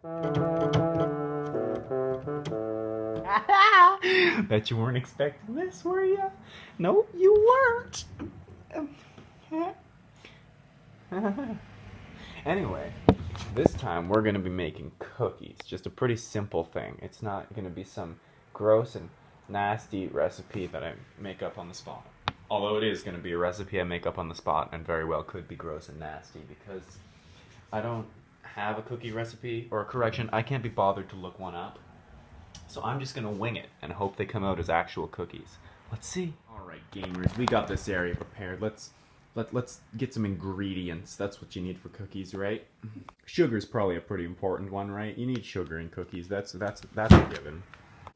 Bet you weren't expecting this, were you? No, you weren't. Anyway, this time we're going to be making cookies. Just a pretty simple thing. It's not going to be some gross and nasty recipe that I make up on the spot. Although it is going to be a recipe I make up on the spot and very well could be gross and nasty because I don't have a cookie recipe, or a correction, I can't be bothered to look one up. So I'm just going to wing it and hope they come out as actual cookies. Let's see. Alright gamers, we got this area prepared. Let's get some ingredients. That's what you need for cookies, right? Sugar's probably a pretty important one, right? You need sugar in cookies. That's a given.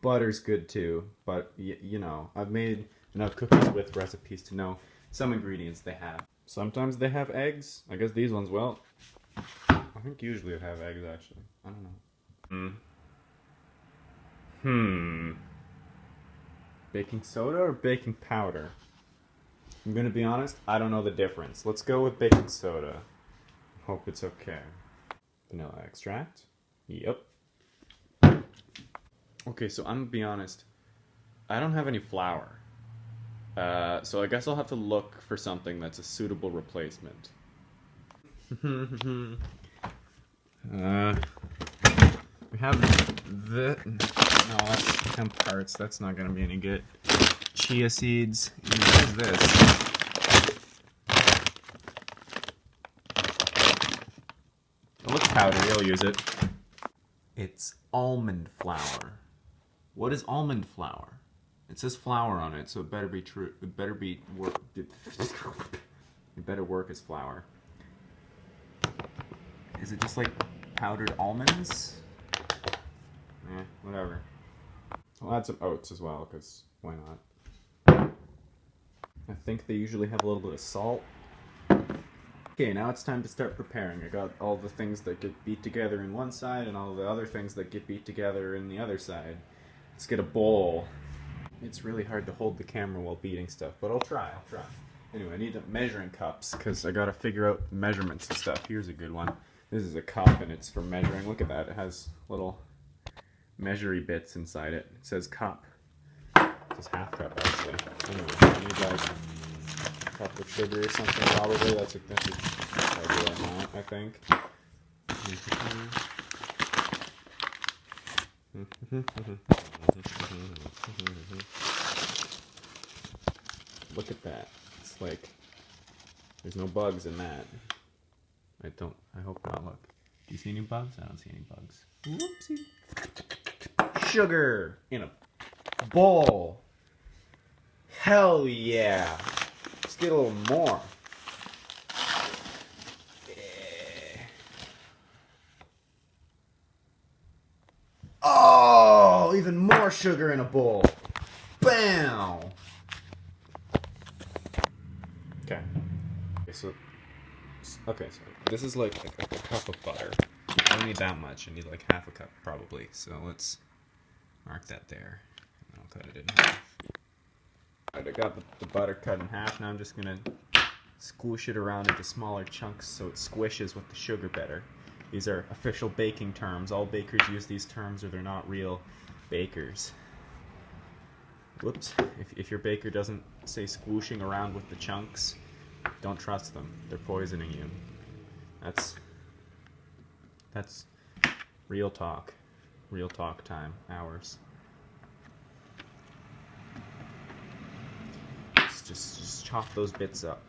Butter's good too, but you know, I've made enough cookies with recipes to know some ingredients they have. Sometimes they have eggs. I guess these ones, well, I think usually they have eggs actually. I don't know. Baking soda or baking powder? I'm gonna be honest, I don't know the difference. Let's go with baking soda. Hope it's okay. Vanilla extract? Yep. Okay, so I'm gonna be honest. I don't have any flour. So I guess I'll have to look for something that's a suitable replacement. We have the... No, that's hemp parts. That's not gonna be any good. Chia seeds. What is this? It looks powdery. I'll use it. It's almond flour. What is almond flour? It says flour on it, so it better be true. It better be work. It better work as flour. Is it just like powdered almonds? Whatever. I'll add some oats as well, because why not? I think they usually have a little bit of salt. Okay, now it's time to start preparing. I got all the things that get beat together in one side and all the other things that get beat together in the other side. Let's get a bowl. It's really hard to hold the camera while beating stuff, but I'll try. Anyway, I need measuring cups, because I gotta figure out measurements and stuff. Here's a good one. This is a cup, and it's for measuring. Look at that. It has little measuring bits inside it. It says cup. It's half cup, actually. Anyway, I need like a cup of sugar or something, probably. That's a regular amount, I think. Look at that. It's like, there's no bugs in that. I hope not. Look. Do you see any bugs? I don't see any bugs. Whoopsie. Sugar in a bowl. Hell yeah. Let's get a little more. Yeah. Oh, even more sugar in a bowl. Bam. Okay. So this is like a cup of butter. I don't need that much. I need like half a cup probably. So let's mark that there. And I'll cut it in half. Alright, I got the butter cut in half. Now I'm just gonna squish it around into smaller chunks so it squishes with the sugar better. These are official baking terms. All bakers use these terms or they're not real bakers. Whoops. If your baker doesn't say squooshing around with the chunks, don't trust them. They're poisoning you. That's real talk. Real talk time. Hours. Just chop those bits up.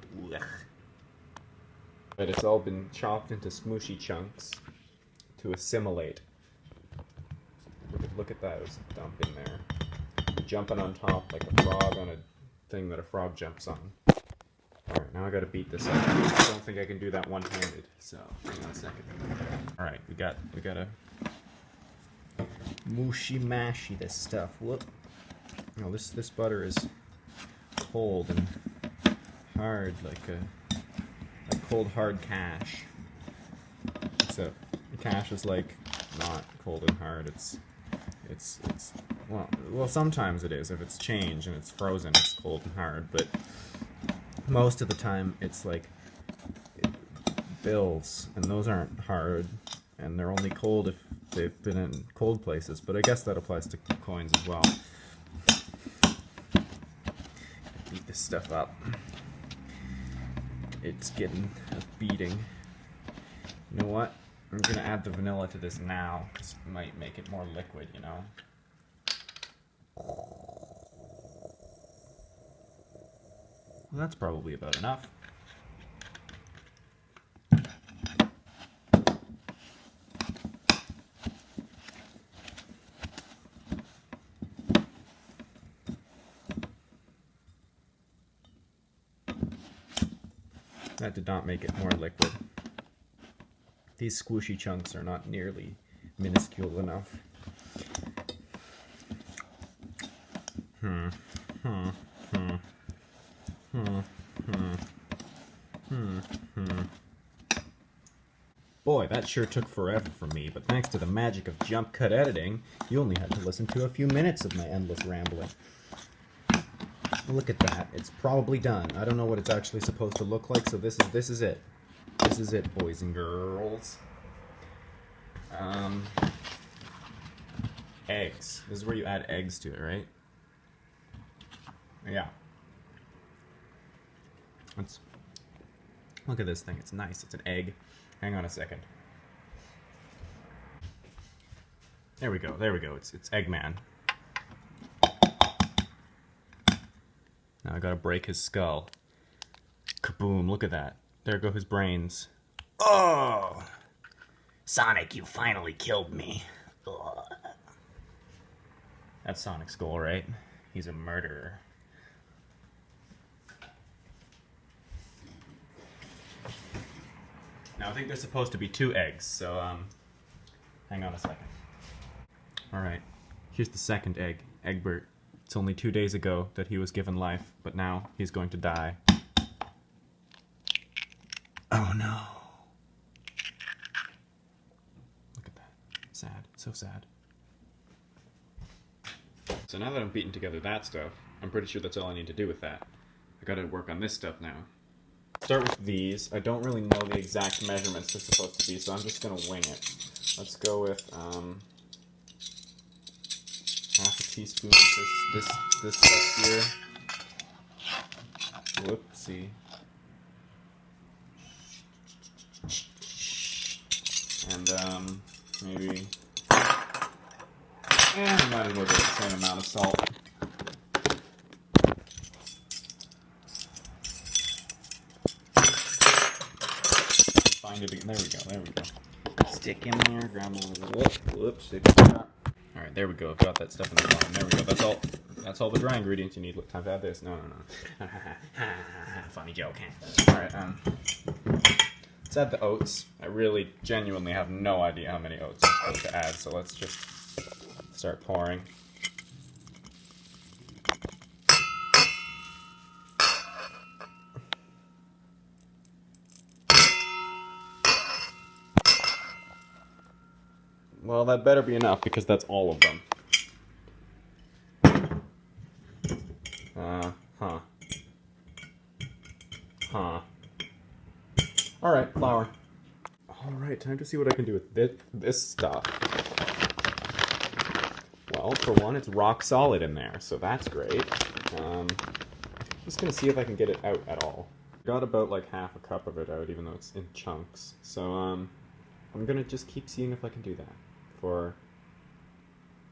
But it's all been chopped into smooshy chunks to assimilate. Look at that, it's dumping there. Jumping on top like a frog on a thing that a frog jumps on. Alright, now I gotta beat this up. I don't think I can do that one-handed, so hang on a second. Alright, we gotta mushy-mashy this stuff. Whoop. No, this butter is cold and hard, like cold hard cash. Except cash is like not cold and hard. It's well sometimes it is. If it's change and it's frozen, it's cold and hard. But most of the time, it's like bills, and those aren't hard, and they're only cold if they've been in cold places, but I guess that applies to coins as well. Beat this stuff up. It's getting a beating. You know what? I'm gonna add the vanilla to this now, because it might make it more liquid, you know? Well, that's probably about enough. That did not make it more liquid. These squishy chunks are not nearly minuscule enough. Boy, that sure took forever for me, but thanks to the magic of jump cut editing, you only had to listen to a few minutes of my endless rambling. Look at that. It's probably done. I don't know what it's actually supposed to look like, so this is it. This is it, boys and girls. Eggs. This is where you add eggs to it, right? Yeah. Look at this thing. It's nice. It's an egg. Hang on a second. There we go. There we go. It's Eggman. Now I gotta break his skull. Kaboom, look at that. There go his brains. Oh! Sonic, you finally killed me. Ugh. That's Sonic's goal, right? He's a murderer. Now I think there's supposed to be 2 eggs, so hang on a second. Alright, here's the second egg, Egbert. It's only 2 days ago that he was given life, but now he's going to die. Oh no. Look at that. Sad. So sad. So now that I'm beating together that stuff, I'm pretty sure that's all I need to do with that. I gotta work on this stuff now. Start with these. I don't really know the exact measurements they're supposed to be, so I'm just gonna wing it. Let's go with, half a teaspoon of this stuff here. Whoopsie. And, maybe... I might as well get the same amount of salt. Find it again. There we go, there we go. Stick in there, grab a little bit. Whoops, stick in there. Alright, there we go. I've got that stuff in the bottom. There we go. That's all the dry ingredients you need. Look, time to add this. No. Funny joke. Alright, let's add the oats. I really genuinely have no idea how many oats I'm supposed to add, so let's just start pouring. Well, that better be enough, because that's all of them. Alright, flour. Alright, time to see what I can do with this stuff. Well, for one, it's rock solid in there, so that's great. Just gonna see if I can get it out at all. Got about like half a cup of it out, even though it's in chunks. So, I'm gonna just keep seeing if I can do that for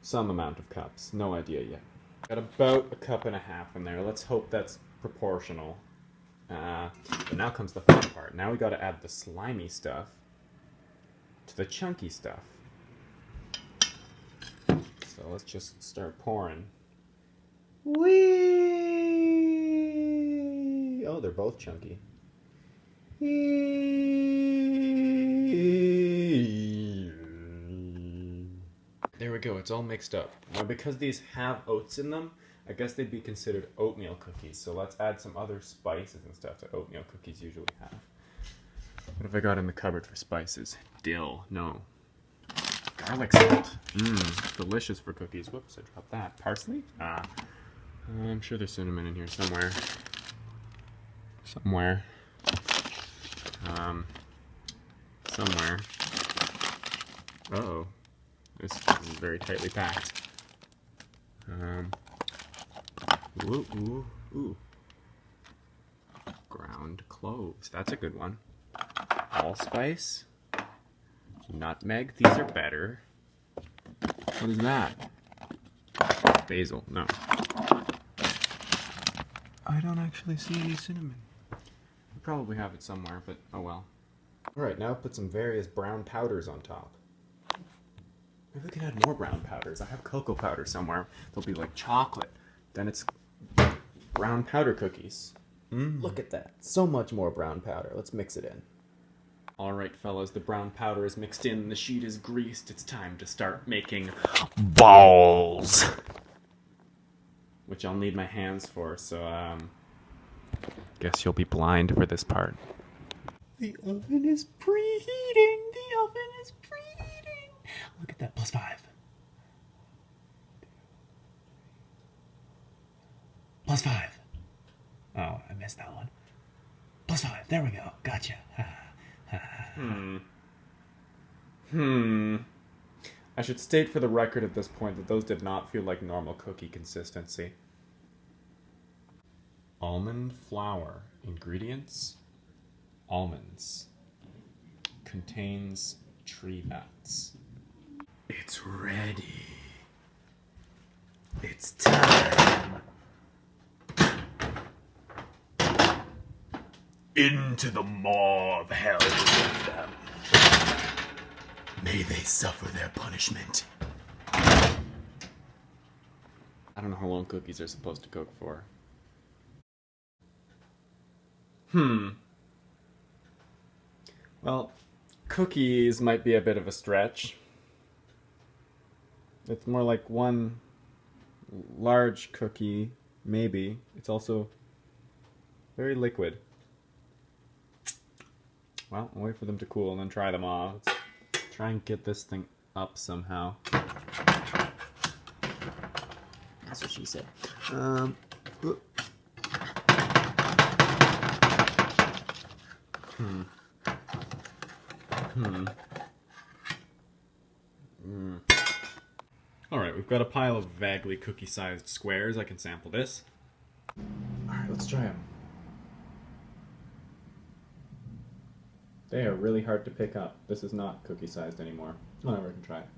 some amount of cups. No idea yet. Got about a cup and a half in there. Let's hope that's proportional. But now comes the fun part. Now we gotta add the slimy stuff to the chunky stuff. So let's just start pouring. Whee! Oh, they're both chunky. There we go, it's all mixed up. Now because these have oats in them, I guess they'd be considered oatmeal cookies. So let's add some other spices and stuff that oatmeal cookies usually have. What have I got in the cupboard for spices? Dill, no. Garlic salt, delicious for cookies. Whoops, I dropped that. Parsley? I'm sure there's cinnamon in here somewhere. Somewhere. Uh-oh. This is very tightly packed. Ooh, ooh, ooh. Ground cloves. That's a good one. Allspice. Nutmeg. These are better. What is that? Basil. No. I don't actually see any cinnamon. We probably have it somewhere, but oh well. Alright, now put some various brown powders on top. Maybe we can add more brown powders. I have cocoa powder somewhere. They'll be like chocolate. Then it's brown powder cookies. Look at that. So much more brown powder. Let's mix it in. Alright, fellas, the brown powder is mixed in, the sheet is greased. It's time to start making balls. Which I'll need my hands for, so, guess you'll be blind for this part. The oven is preheating! The oven is preheating! Look at that, +5. +5. Oh, I missed that one. +5, there we go. Gotcha. I should state for the record at this point that those did not feel like normal cookie consistency. Almond flour. Ingredients: almonds. Contains tree nuts. It's ready. It's time. Into the maw of hell with them. May they suffer their punishment. I don't know how long cookies are supposed to cook for. Well, cookies might be a bit of a stretch. It's more like one large cookie, maybe. It's also very liquid. Well, I'll wait for them to cool and then try them off. Let's try and get this thing up somehow. That's what she said. Alright, we've got a pile of vaguely cookie-sized squares. I can sample this. Alright, let's try them. They are really hard to pick up. This is not cookie-sized anymore. Whatever, I can try it.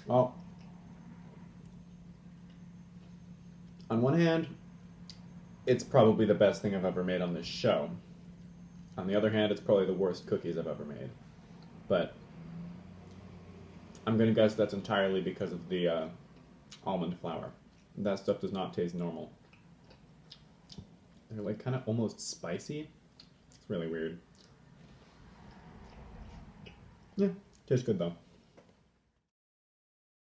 Well, on one hand, it's probably the best thing I've ever made on this show. On the other hand, it's probably the worst cookies I've ever made. But I'm gonna guess that's entirely because of the almond flour. That stuff does not taste normal. They're like kind of almost spicy. It's really weird. Yeah, tastes good though.